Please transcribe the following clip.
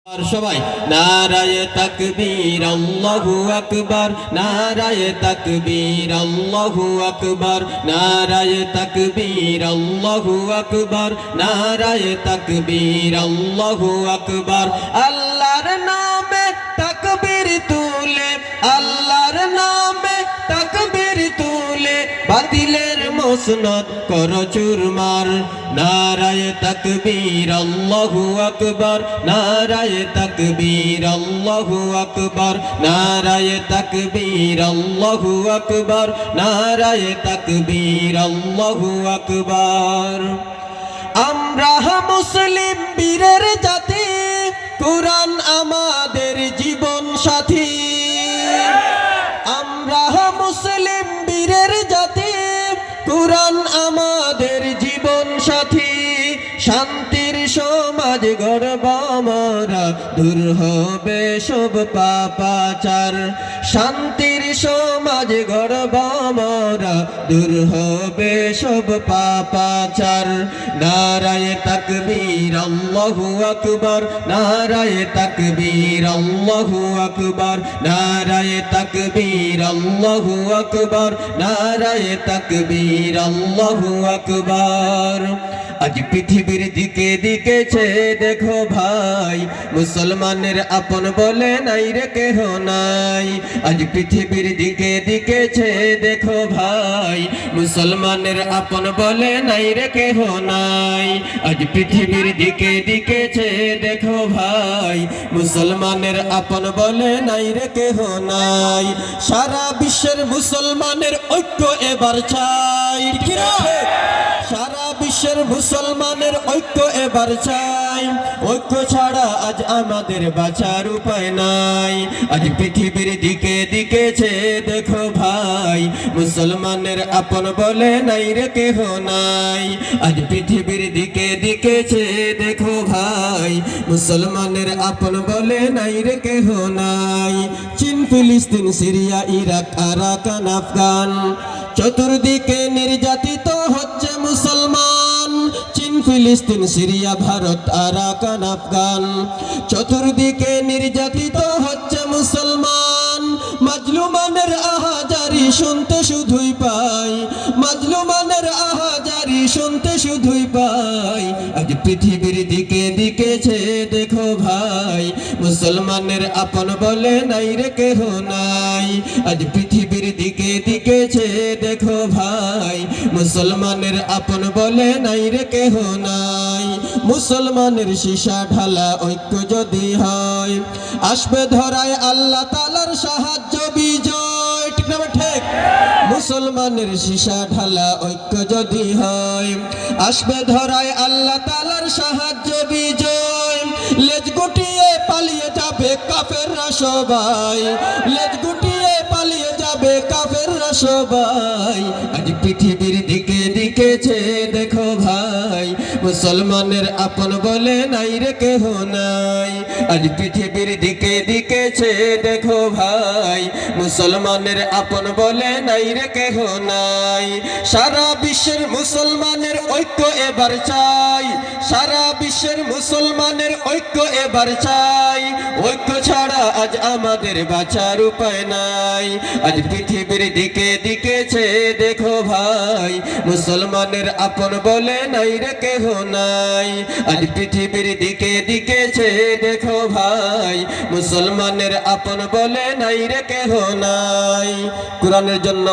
আর সবাই নারায়ে তাকবীর আল্লাহু আকবার, নারায়ে তাকবীর আল্লাহু আকবার, নারায়ে তাকবীর আল্লাহু আকবার, নারায়ে তাকবীর আল্লাহু আকবার। আল্লাহর নামে তাকবীর তুলে, আল্লাহর নামে তাকবীর তুলে, বাতিলের মসনদ করো চুরমার। নারায়ে তাকবীর আল্লাহু আকবার, নারায়ে তাকবীর আল্লাহু আকবার, নারায়ে তাকবীর আল্লাহু আকবার, নারায়ে তাকবীর আল্লাহু আকবার। আমরা মুসলিম বীরের জাতি, কুরআন আমাদের জীবন সাথী। আমরা মুসলিম বীরের জাতি, কুরআন আমাদের জীবন সাথী। শান্তির সমাজ গড়ব আমরা, দূর হবে সব পাপাচার। শান্তির সমাজ গড়ব আমরা, দূর হবে সব পাপাচার। নারায়ে তাকবীর আল্লাহু আকবার, নারায়ে তাকবীর আল্লাহু আকবার, নারায়ে তাকবীর আল্লাহু আকবার, নারায়ে তাকবীর আল্লাহু আকবার। আজ পৃথিবীর দিকে দিকে চেয়ে দেখো ভাই, মুসলমানের আপন বলে নাই রে কেহ নাই। আজ পৃথিবীর দিকে দিকে চেয়ে দেখো ভাই, মুসলমানের আপন বলে নাই রে কেহ নাই। আজ পৃথিবীর দিকে দিকে চেয়ে দেখো ভাই, মুসলমানের আপন বলে নাই রে কেহ নাই। সারা বিশ্বের মুসলমানের ঐক্য এবার চাই, সারা বিশ্বের মুসলমানের ঐক্য এবার চাই। ঐক্য ছাড়া আজ আমাদের বাঁচার উপায় নাই। আজ পৃথিবীর দিকে দিকে চেয়ে দেখো ভাই, মুসলমানের আপন বলে নাই রে কেহ নাই। আজ পৃথিবীর দিকে দিকে চেয়ে দেখো ভাই, মুসলমানের আপন বলে নাই রে কেহ নাই। চীন, ফিলিস্তিন, সিরিয়া, ইরাক, আরাকান, আফগান, চতুর্দিকে নির্যাতিত হচ্ছে মুসলমান। চীন, ফিলিস্তিন, সিরিয়া, ভারত, আরাকান, আফগান, চতুর্দিকে নির্যাতিত হচ্ছে মুসলমান। মাজলুমানের আহাজারি শুনতে শুধুই পাই, মাজলুমানের আহাজারি শুনতে শুধুই পাই। আজ পৃথিবীর দিকে দিকে চেয়ে দেখো ভাই, মুসলমানের আপন বলে নাই রে কেহ নাই। আজ পৃথিবীর দিকে দিকে চেয়ে দেখো ভাই, মুসলমানের আপন বলে নাই রে কেহ নাই। মুসলমানের সীসা ঢালা ঐক্য যদি হয়, আসবে ধরায় আল্লাহ তাআলার সাহায্য বিজয়। ঠিক না ঠিক? মুসলমানের সীসা ঢালা ঐক্য যদি হয়, আসবে ধরায় আল্লাহ তাআলার সাহায্য বিজয়। লেজ গুটিয়ে পালিয়ে যাবে কাফেররা সবাই, লেজ গুটিয়ে পালিয়ে যাবে কাফেররা সবাই। আজ পৃথিবীর দিকে দিকে চেয়ে দেখো ভাই, মুসলমানের আপন বলে নাই রে কেহ নাই। আজ পৃথিবীর দিকে দিকে চেয়ে দেখো ভাই, মুসলমানের আপন বলে নাই রে কেহ নাই। সারা বিশ্বের মুসলমানের ঐক্য এবার চাই, সারা বিশ্বের মুসলমানের ঐক্য এবার চাই। ঐক্য ছাড়া আজ আমাদের বাঁচার উপায় নাই। আজ পৃথিবীর দিকে দিকে চেয়ে দেখো ভাই, মুসলমানের আপন বলে নাই রে কেহ নাই। আজ পৃথিবীর দিকে দিকে চেয়ে দেখো ভাই, মুসলমানের আপন বলে নাই রে কেহ নাই। কুরআনের জন্য